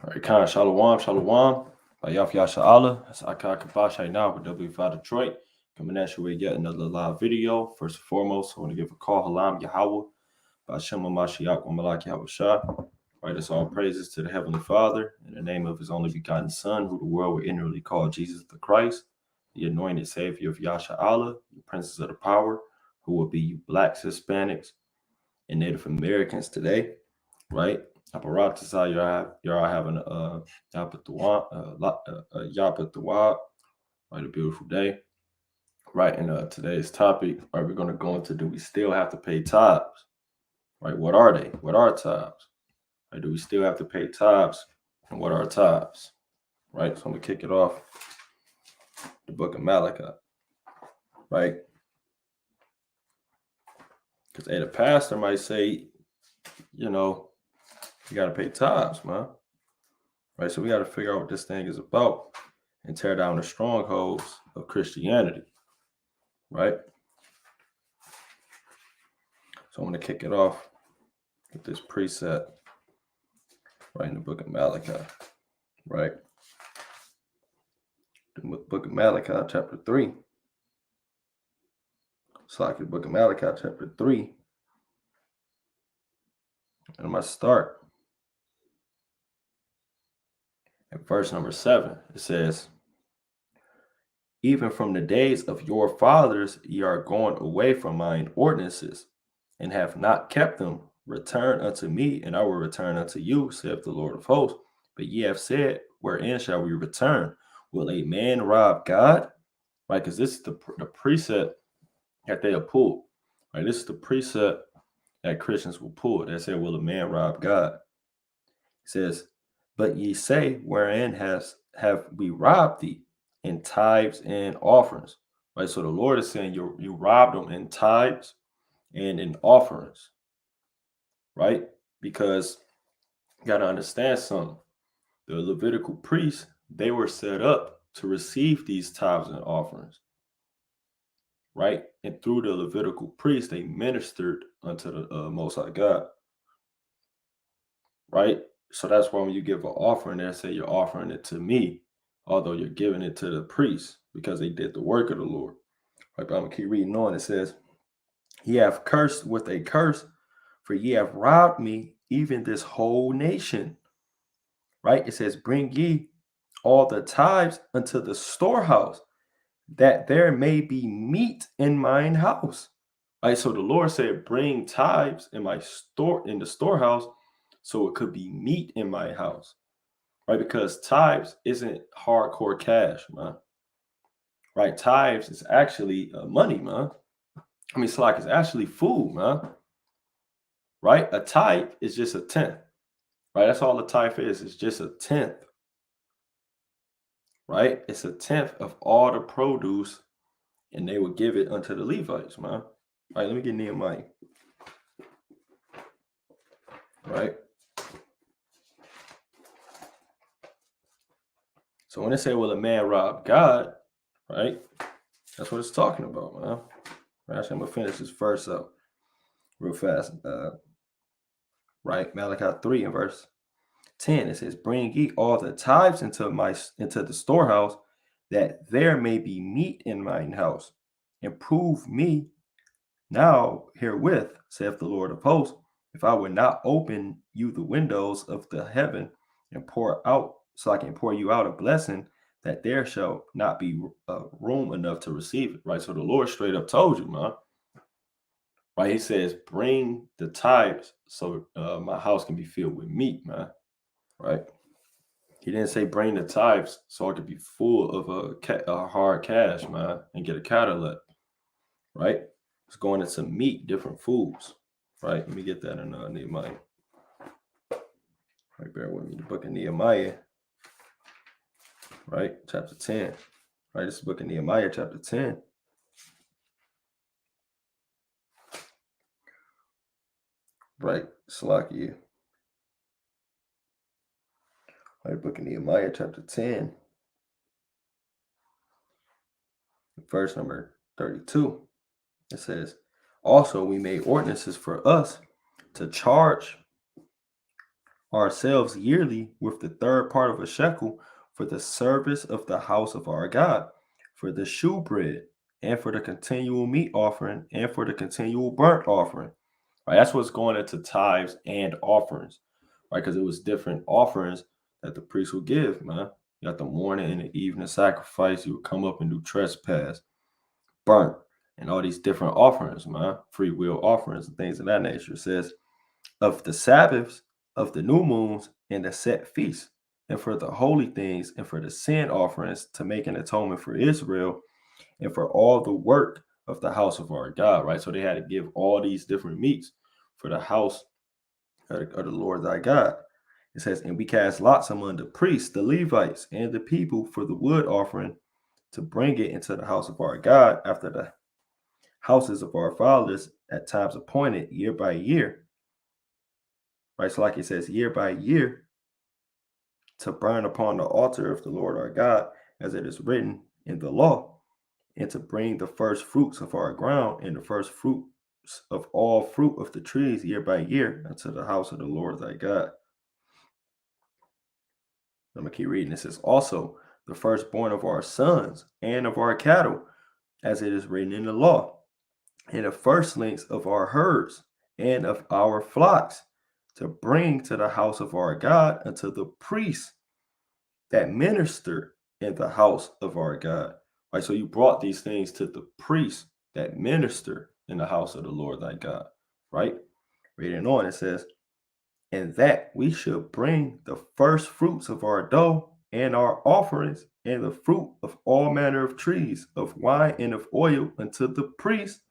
All right, Khan, Shalom, Shalom. By Yafya Sha'ala. That's Akkad Kabash right now with W5 Detroit. Coming at you with yet another live video. First and foremost, I want to give a call, Halam Yahweh, by Shema Mashiach, Malak Yahweh Shah. Right, it's all praises to the Heavenly Father, in the name of his only begotten Son, who the world will inwardly call Jesus the Christ, the anointed Savior of Yasha Allah, the princes of the power, who will be you blacks, Hispanics, and Native Americans today, right? Aparatasa, you're having a Yapatuwa, right? A beautiful day, right? And today's topic, right? We're going to go into, do we still have to pay tithes, right? What are they? What are tithes? Right? Do we still have to pay tithes? And what are tithes? Right? So I'm going to kick it off. The book of Malachi, right? Because the pastor might say, you know, you got to pay tithes, man. Right? So we got to figure out what this thing is about and tear down the strongholds of Christianity, right? So I'm going to kick it off with this precept right in the book of Malachi, right? The book of Malachi, chapter 3. It's like the book of Malachi, chapter 3. And I'm going to start at verse number 7. It says, even from the days of your fathers, ye are gone away from mine ordinances, and have not kept them. Return unto me, and I will return unto you, saith the Lord of hosts. But ye have said, wherein shall we return? Will a man rob God? Right, because this is the precept that they have pulled. Right, this is the precept that Christians will pull. They say, will a man rob God? It says, but ye say, wherein have we robbed thee? In tithes and offerings. Right, so the Lord is saying you robbed them in tithes and in offerings. Right, because you got to understand something. The Levitical priests, they were set up to receive these tithes and offerings. Right, and through the Levitical priests, they ministered unto the Most High God. Right, so that's why when you give an offering, they say you're offering it to me, although you're giving it to the priests because they did the work of the Lord. Right, but I'm gonna keep reading on. It says, ye have cursed with a curse, for ye have robbed me, even this whole nation. Right, it says, bring ye all the tithes unto the storehouse, that there may be meat in mine house. Right, so the Lord said, bring tithes in my store, in the storehouse, so it could be meat in my house. Right, because tithes isn't hardcore cash, man. Right, tithes is actually money, man. I mean, it's like it's actually food, man. Right, a tithe is just a tenth. Right, that's all a tithe is. It's just a tenth. Right, it's a tenth of all the produce, and they would give it unto the Levites, man. All right, let me get Nehemiah. Right. So when they say, will a man rob God, right, that's what it's talking about, man. Right, actually, I'm going to finish this verse up real fast. Right, Malachi 3 and verse 10, it says, bring ye all the tithes into the storehouse, that there may be meat in mine house. And prove me now herewith, saith the Lord of hosts, if I would not open you the windows of the heaven and pour out, so I can pour you out a blessing, that there shall not be room enough to receive it. Right, so the Lord straight up told you, man. Right, he says, bring the tithes so my house can be filled with meat, man. Right, he didn't say bring the tithes so I could be full of a hard cash, man, and get a Cadillac. Right, it's going into meat, different foods. Right, let me get that in Nehemiah. Right, bear with me. The book of Nehemiah, right, chapter 10. Right, this is the book of Nehemiah, chapter 10. Right, Salakia. Right, book of Nehemiah, chapter 10, verse number 32. It says, also we made ordinances for us to charge ourselves yearly with the third part of a shekel for the service of the house of our God, for the shewbread, and for the continual meat offering, and for the continual burnt offering. Right, that's what's going into tithes and offerings, right? Because it was different offerings that the priest would give, man. You got the morning and the evening sacrifice. You would come up and do trespass, burnt, and all these different offerings, man. Free will offerings and things of that nature. It says, of the Sabbaths, of the new moons, and the set feasts, and for the holy things, and for the sin offerings to make an atonement for Israel, and for all the work of the house of our God, right? So they had to give all these different meats for the house of the Lord thy God. It says, and we cast lots among the priests, the Levites, and the people for the wood offering to bring it into the house of our God after the houses of our fathers at times appointed year by year. Right, so like it says, year by year, to burn upon the altar of the Lord our God, as it is written in the law, and to bring the first fruits of our ground and the first fruits of all fruit of the trees year by year unto the house of the Lord thy God. I'm going to keep reading. It says, also the firstborn of our sons and of our cattle, as it is written in the law, and the firstlings of our herds and of our flocks, to bring to the house of our God unto the priests that minister in the house of our God. Right, so you brought these things to the priests that minister in the house of the Lord thy God. Right, reading on, it says, and that we should bring the first fruits of our dough and our offerings and the fruit of all manner of trees, of wine and of oil unto the priests,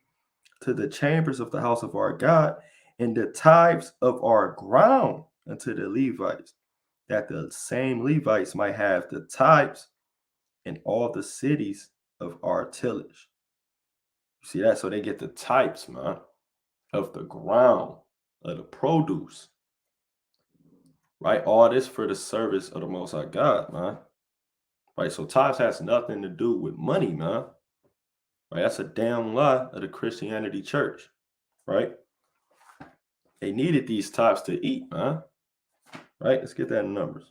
to the chambers of the house of our God, and the tithes of our ground unto the Levites, that the same Levites might have the tithes in all the cities of our tillage. You see that? So they get the types, man, of the ground, of the produce. Right? All this for the service of the Most High God, man. Right? So tithes has nothing to do with money, man. Right? That's a damn lie of the Christianity church. Right? They needed these tithes to eat, man. Right? Let's get that in Numbers.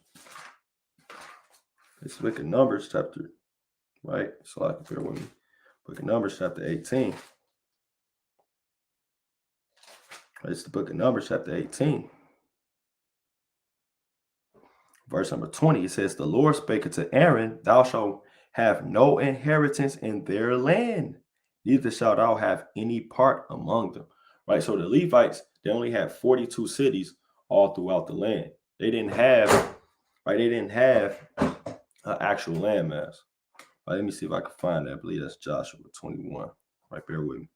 Let's look at Numbers chapter, right? So I can bear with me. Book of Numbers chapter 18. It's the book of Numbers chapter 18. Verse number 20, it says, the Lord spake unto Aaron, thou shalt have no inheritance in their land, neither shalt thou have any part among them. Right? So the Levites, they only had 42 cities all throughout the land. They didn't have, right? They didn't have an actual landmass. Right, let me see if I can find that. I believe that's Joshua 21. Right, bear with me.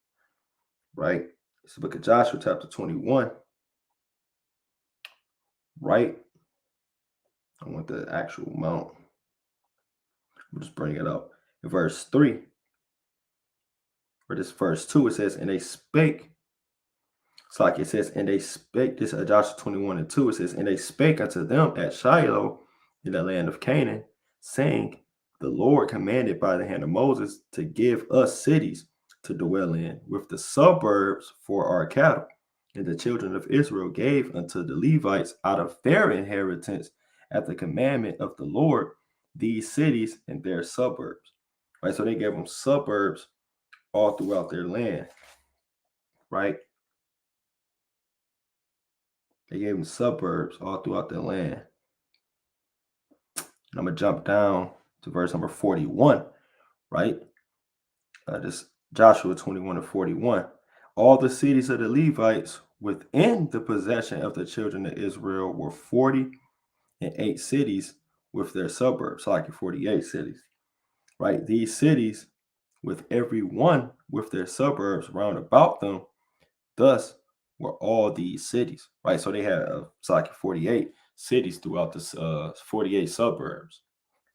Right? It's the book of Joshua, chapter 21. Right? I want the actual amount. We'll just bring it up. In verse 3, or this verse 2, it says, and they spake. So like it says, and they spake, this Joshua 21 and 2, it says, and they spake unto them at Shiloh in the land of Canaan, saying, the Lord commanded by the hand of Moses to give us cities to dwell in, with the suburbs for our cattle. And the children of Israel gave unto the Levites out of their inheritance at the commandment of the Lord these cities and their suburbs. Right, so they gave them suburbs all throughout their land. Right, they gave them suburbs all throughout their land. And I'm gonna jump down to verse number 41. Right, this Joshua 21 and 41. All the cities of the Levites within the possession of the children of Israel were 48 cities with their suburbs, so like 48 cities. Right, these cities with every one with their suburbs round about them, thus were all these cities. Right, so they had like 48 cities throughout this 48 suburbs,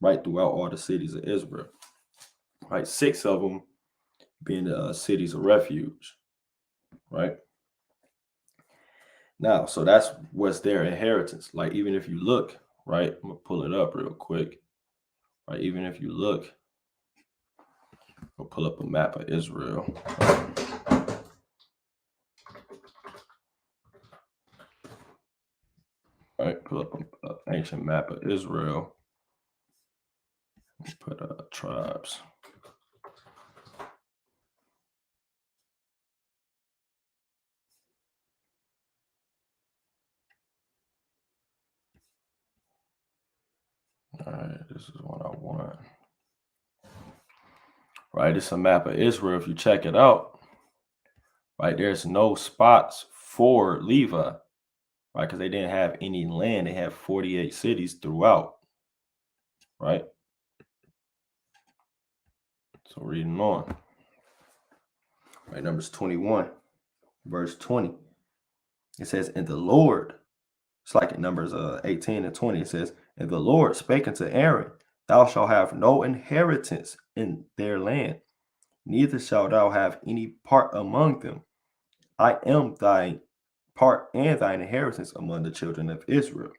right, throughout all the cities of Israel. Right, 6 of them being the cities of refuge. Right, now, so that's what's their inheritance. Like, even if you look, right, I'm gonna pull it up real quick. Right, even if you look, I'll pull up a map of Israel. All right, pull up an ancient map of Israel. Let's put tribes. All right, this is what I want. Right, it's a map of Israel. If you check it out, right, there's no spots for Levi, right, because they didn't have any land. They had 48 cities throughout, right? So reading on, right, Numbers 21, verse 20. It says, "And the Lord," it's like in Numbers 18 and 20. It says, "And the Lord spake unto Aaron, Thou shalt have no inheritance in their land, neither shalt thou have any part among them. I am thy part and thine inheritance among the children of Israel.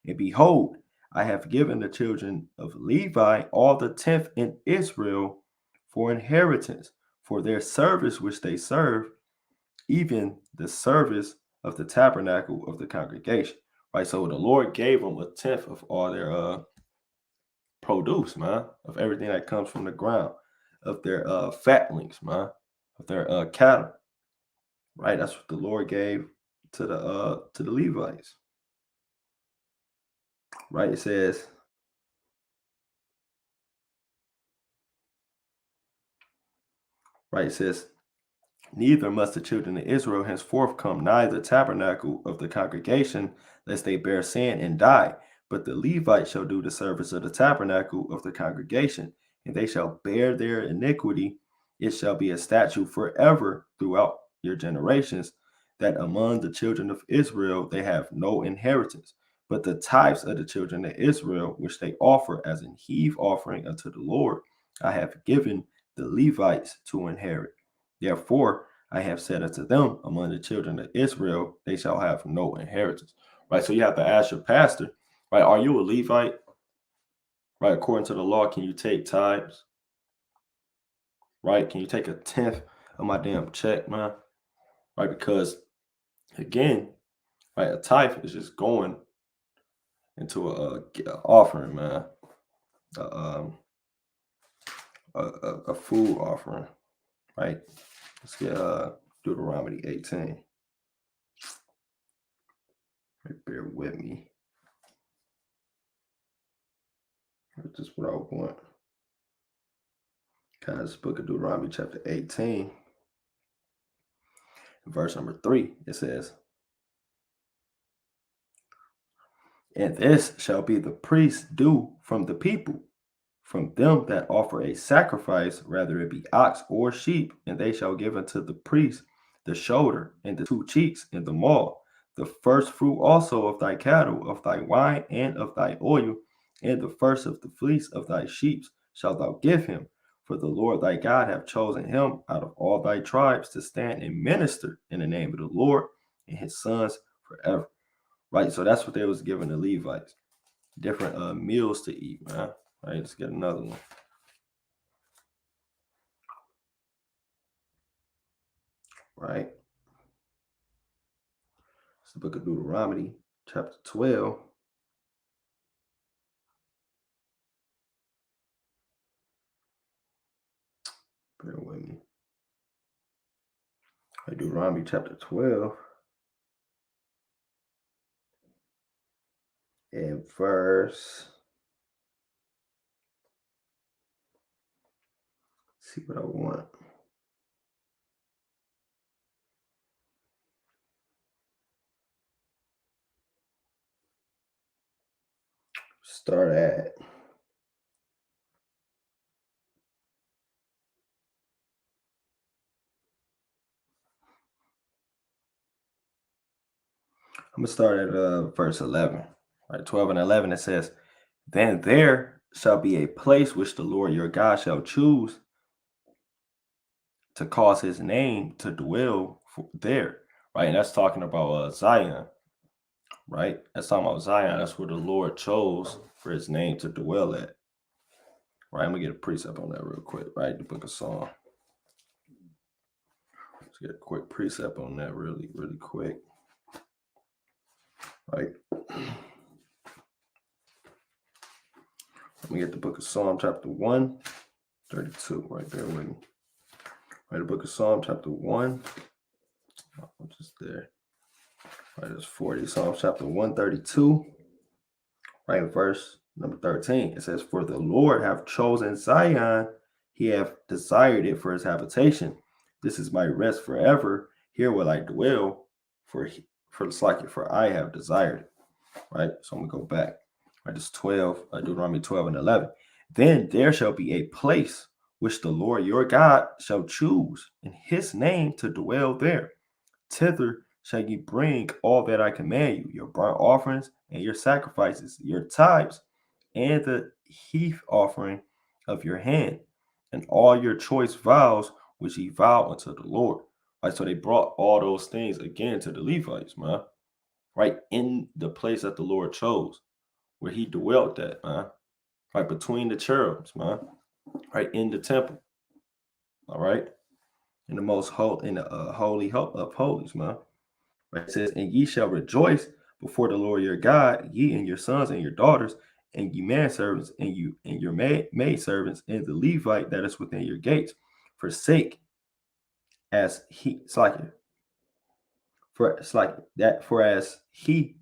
And behold, I have given the children of Levi all the tenth in Israel for inheritance, for their service which they serve, even the service of the tabernacle of the congregation." Right. So the Lord gave them a tenth of all their produce, man, of everything that comes from the ground, of their fatlings, man, of their cattle. Right. That's what the Lord gave to the Levites. Right. It says, right, it says, "Neither must the children of Israel henceforth come nigh the tabernacle of the congregation, lest they bear sin and die. But the Levites shall do the service of the tabernacle of the congregation, and they shall bear their iniquity. It shall be a statute forever throughout your generations, that among the children of Israel they have no inheritance. But the tithes of the children of Israel, which they offer as an heave offering unto the Lord, I have given the Levites to inherit. Therefore, I have said unto them, among the children of Israel, they shall have no inheritance." Right. So you have to ask your pastor, right? Are you a Levite? Right. According to the law, can you take tithes? Right. Can you take a tenth of my damn check, man? Right. Because again, right, a tithe is just going into a offering, man. A, um, a food offering, right? Let's get Deuteronomy 18. Right, bear with me. That's just what I want. Guys, book of Deuteronomy chapter 18, verse number 3. It says, "And this shall be the priest's due from the people, from them that offer a sacrifice, whether it be ox or sheep, and they shall give unto the priest the shoulder and the two cheeks and the maw, the first fruit also of thy cattle, of thy wine, and of thy oil, and the first of the fleece of thy sheep shalt thou give him. For the Lord thy God hath chosen him out of all thy tribes to stand and minister in the name of the Lord and his sons forever." Right, so that's what they was giving the Levites, different meals to eat, man. All right, let's get another one. Right, it's the book of Deuteronomy, chapter 12. Bear with me. Right, Deuteronomy chapter 12 and verse. Let's see what I want. Start at I'm gonna start at verse 11. Right, 12 and 11. It says, "Then there shall be a place which the Lord your God shall choose to cause his name to dwell there." Right, and that's talking about Zion. Right, that's talking about Zion. That's where the Lord chose for his name to dwell at. Right, I'm gonna get a precept on that real quick. Right, the book of Psalm. Let's get a quick precept on that really quick. Right. Let me get the book of Psalm chapter 132. Right there with me. Right, the book of Psalm chapter 1. I'm just there. Right, it's 40. Psalm chapter 132. Right, verse number 13. It says, "For the Lord hath chosen Zion, he hath desired it for his habitation. This is my rest forever. Here will I dwell, for I have desired it." Right? So I'm gonna go back. Right, it's 12, Deuteronomy 12 and 11. "Then there shall be a place which the Lord your God shall choose in his name to dwell there. Thither shall ye bring all that I command you, your burnt offerings and your sacrifices, your tithes, and the heave offering of your hand, and all your choice vows which ye vow unto the Lord." Right, so they brought all those things again to the Levites, man. Right, in the place that the Lord chose, where he dwelt at, man. Right, between the cherubims, man. Right, in the temple. All right, in the most holy, in the holy of holies, man. Right, it says, "And ye shall rejoice before the Lord your God, ye and your sons and your daughters, and ye manservants, and you and your maid servants, and the Levite that is within your gates. Forsake as he it's like for it's like that for as he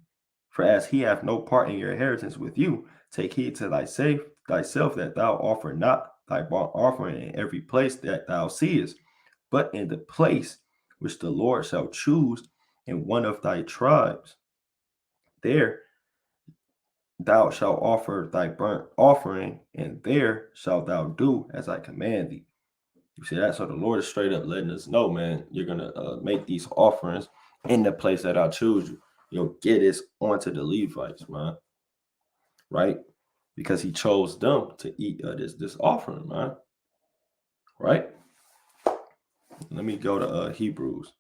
hath no part in your inheritance with you, take heed to thyself that thou offer not thy burnt offering in every place that thou seest, but in the place which the Lord shall choose in one of thy tribes. There thou shalt offer thy burnt offering, and there shalt thou do as I command thee." You see that? So the Lord is straight up letting us know, man, you're going to make these offerings in the place that I choose you. You'll get this onto the Levites, man. Right? Because he chose them to eat this offering, man. Right? Let me go to Hebrews.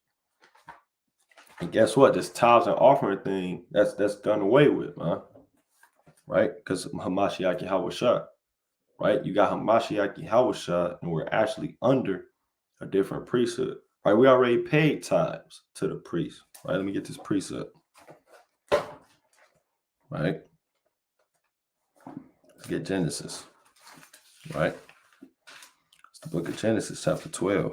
And guess what? This tithes and offering thing, that's done away with, man. Right? Because Hamashiach Yahweh, right? You got Hamashiach Yahweh, and we're actually under a different priesthood. Right? We already paid tithes to the priest. Right? Let me get this precept. Right? Let's get Genesis. Right? It's the book of Genesis, chapter 12.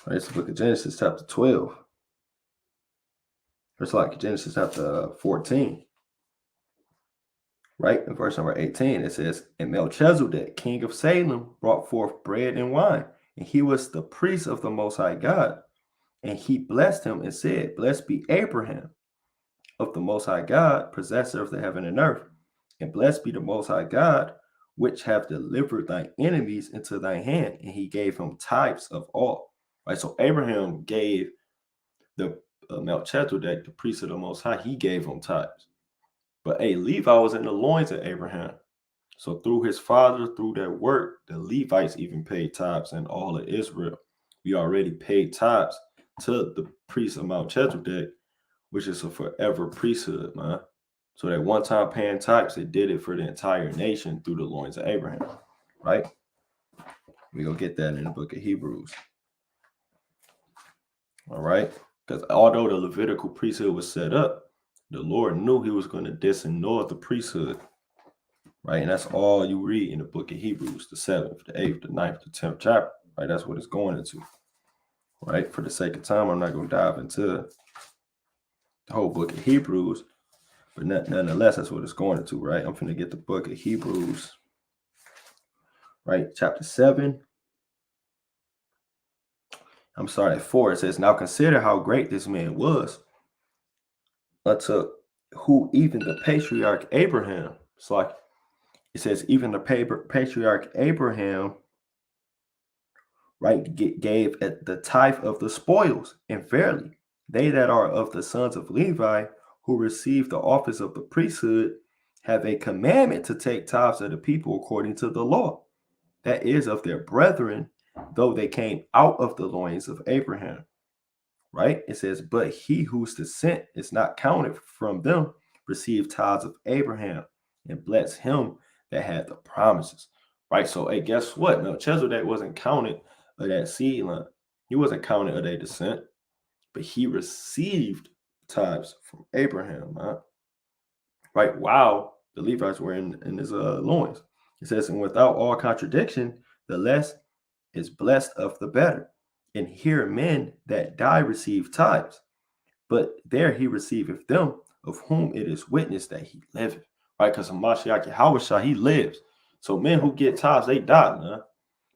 Right? It's the book of Genesis, chapter 12. It's like Genesis chapter 14. Right? In verse number 18, it says, "And Melchizedek, king of Salem, brought forth bread and wine, and he was the priest of the Most High God. And he blessed him and said, Blessed be Abraham of the Most High God, possessor of the heaven and earth. And blessed be the Most High God, which have delivered thy enemies into thy hand." And he gave him tithes of all. Right? So Abraham gave the Melchizedek, the priest of the Most High, he gave him tithes. But Levi was in the loins of Abraham. So through his father, through their work, the Levites even paid tithes in all of Israel. We already paid tithes to the priest of Melchizedek, which is a forever priesthood, man. So that one time paying tithes, it did it for the entire nation through the loins of Abraham, right? We're going to get that in the book of Hebrews. All right? Because although the Levitical priesthood was set up, the Lord knew he was going to disannul the priesthood, right? And that's all you read in the book of Hebrews, the 7th, the 8th, the 9th, the 10th chapter, right? That's what it's going into, right? For the sake of time, I'm not going to dive into the whole book of Hebrews, but nonetheless, that's what it's going into, right? I'm going to get the book of Hebrews, right? Chapter 7. I'm sorry, 4. It says, "Now consider how great this man was, unto who even the patriarch Abraham," it's like, it says, even the patriarch Abraham, right, gave at the tithe of the spoils. And verily, they that are of the sons of Levi, who receive the office of the priesthood, have a commandment to take tithes of the people according to the law, that is of their brethren, though they came out of the loins of Abraham. Right? It says, "But he whose descent is not counted from them received tithes of Abraham, and bless him that had the promises." Right? So, hey, guess what? Melchizedek wasn't counted of that seed line. He wasn't counted of their descent, but he received tithes from Abraham, man. Right? Wow, the Levites were in his loins. It says, and without all contradiction, the less is blessed of the better. And here men that die receive tithes, but there he receiveth them of whom it is witnessed that he liveth. Right? Because Mashiach Yahushua, he lives. So men who get tithes, they die, man.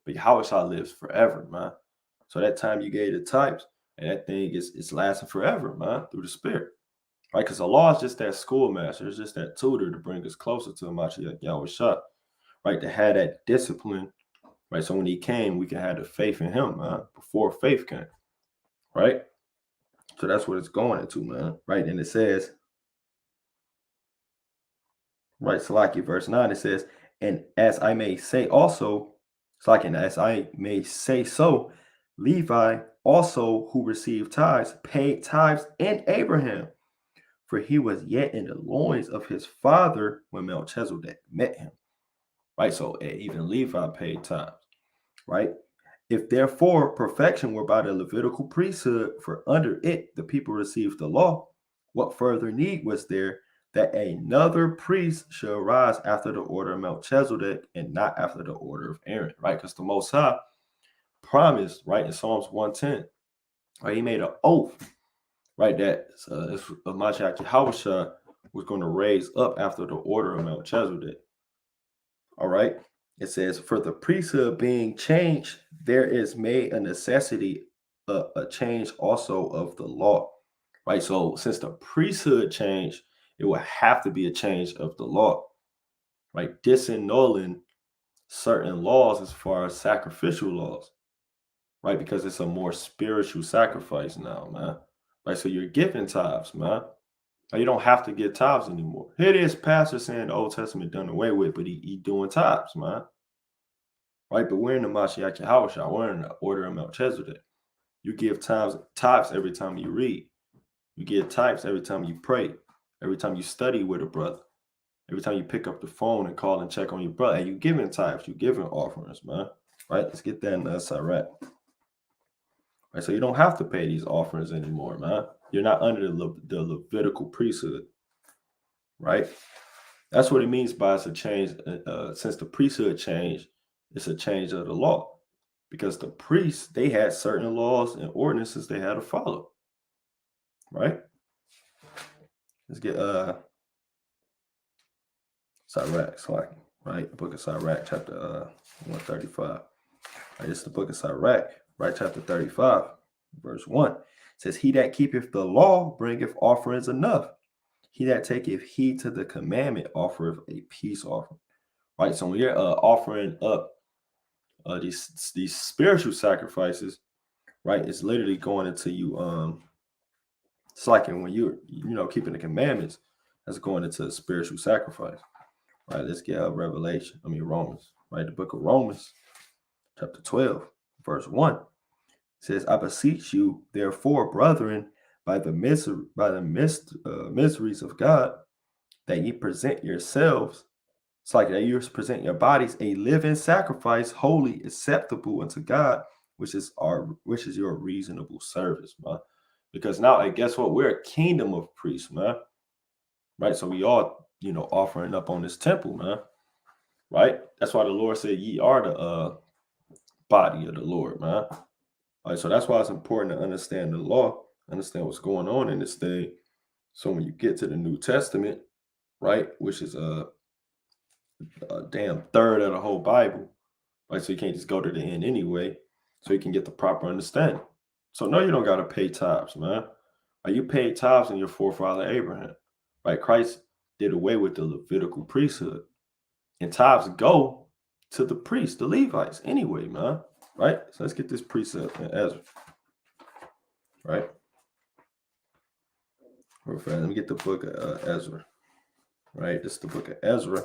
But Yahushua lives forever, man. So that time you gave the tithes, and that thing is lasting forever, man, through the Spirit. Right? Because the law is just that schoolmaster, it's just that tutor to bring us closer to Mashiach Yahushua, right? To have that discipline, right? So when he came, we can have the faith in him, man, before faith came, right? So that's what it's going into, man, right? And it says, right, Salaki, verse 9, it says, and as I may say also, Salaki, and as I may say so, Levi also, who received tithes, paid tithes in Abraham, for he was yet in the loins of his father when Melchizedek met him. Right? So even Levi paid tithes, right? If therefore perfection were by the Levitical priesthood, for under it the people received the law, what further need was there that another priest should arise after the order of Melchizedek and not after the order of Aaron, right? Because the Most High promised, right, in Psalms 110, right, he made an oath, right, that Mashiach Yahushua was going to raise up after the order of Melchizedek. All right. It says, for the priesthood being changed, there is made a necessity, a change also of the law. Right. So since the priesthood changed, it will have to be a change of the law. Right. Disannulling certain laws as far as sacrificial laws. Right. Because it's a more spiritual sacrifice now, man. Right. So you're giving tithes, man. You don't have to get tithes anymore. Here it is, pastor saying the Old Testament done away with, but he doing tithes, man. Right, but we're in the Mashiach Yahushua. We're in the order of Melchizedek. You give tithes every time you read. You give tithes every time you pray. Every time you study with a brother. Every time you pick up the phone and call and check on your brother. And you giving tithes. You giving offerings, man. Right, let's get that in the Sirach. Right, so you don't have to pay these offerings anymore, man. You're not under the Levitical priesthood. Right? That's what it means by it's a change. Since the priesthood changed, it's a change of the law. Because the priests, they had certain laws and ordinances they had to follow. Right? Let's get Sirach, right? The book of Sirach, chapter 135. Right, this is the book of Sirach, right? Chapter 35, verse 1. It says, he that keepeth the law bringeth offerings enough. He that taketh heed to the commandment offereth a peace offering. Right? So when you're offering up these spiritual sacrifices, right, it's literally going into you it's like when you're keeping the commandments, that's going into a spiritual sacrifice. Right, let's get Romans, right? The book of Romans, chapter 12, verse 1. It says, I beseech you, therefore, brethren, by the miseries of God, that ye present yourselves, it's like that you present your bodies a living sacrifice, holy, acceptable unto God, which is your reasonable service, man. Because now, and guess what? We're a kingdom of priests, man. Right? So we all, offering up on this temple, man. Right? That's why the Lord said, ye are the body of the Lord, man. All right, so that's why it's important to understand the law, understand what's going on in this thing. So when you get to the New Testament, right, which is a damn third of the whole Bible, right? So you can't just go to the end anyway, so you can get the proper understanding. So no, you don't got to pay tithes, man. You paid tithes in your forefather Abraham, right? Christ did away with the Levitical priesthood, and tithes go to the priests, the Levites, anyway, man. Right? So let's get this precept in Ezra. Right? Let me get the book of Ezra. Right? This is the book of Ezra.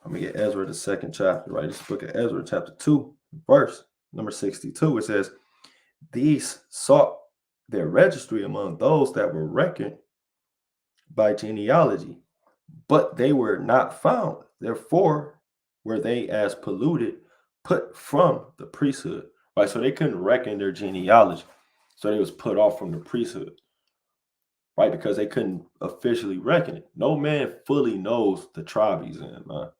I'm going to get Ezra, the second chapter. Right? This is the book of Ezra, chapter 2, verse number 62. It says, these sought their registry among those that were reckoned by genealogy, but they were not found. Therefore, were they as polluted, put from the priesthood. Right? So they couldn't reckon their genealogy. So they was put off from the priesthood. right? Because they couldn't officially reckon it. No man fully knows the tribe he's in, man.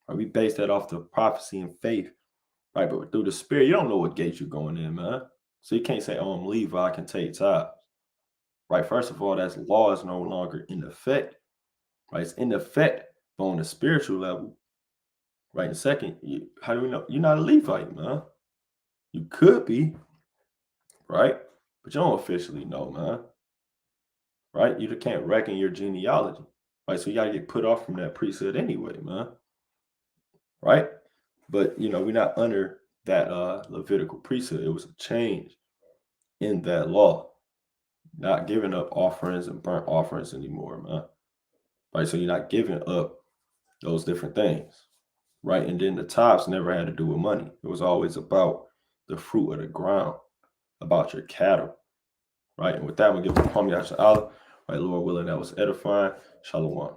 Right? We base that off the prophecy and faith, right? But through the spirit, you don't know what gate you're going in, man. So you can't say, oh, I'm Levi, I can take tithes. Right? First of all, that law is no longer in effect. Right? It's in effect, but on the spiritual level. Right? And second, how do we know? You're not a Levite, man. You could be, right? But you don't officially know, man. Right? You can't reckon your genealogy. Right? So you got to get put off from that priesthood anyway, man. Right? But, we're not under that Levitical priesthood. It was a change in that law. Not giving up offerings and burnt offerings anymore, man. Right? So you're not giving up those different things. Right? And then the tithes never had to do with money. It was always about the fruit of the ground, about your cattle. Right? And with that, we'll give the palm to Allah. Right, Lord willing, that was edifying. Shalom.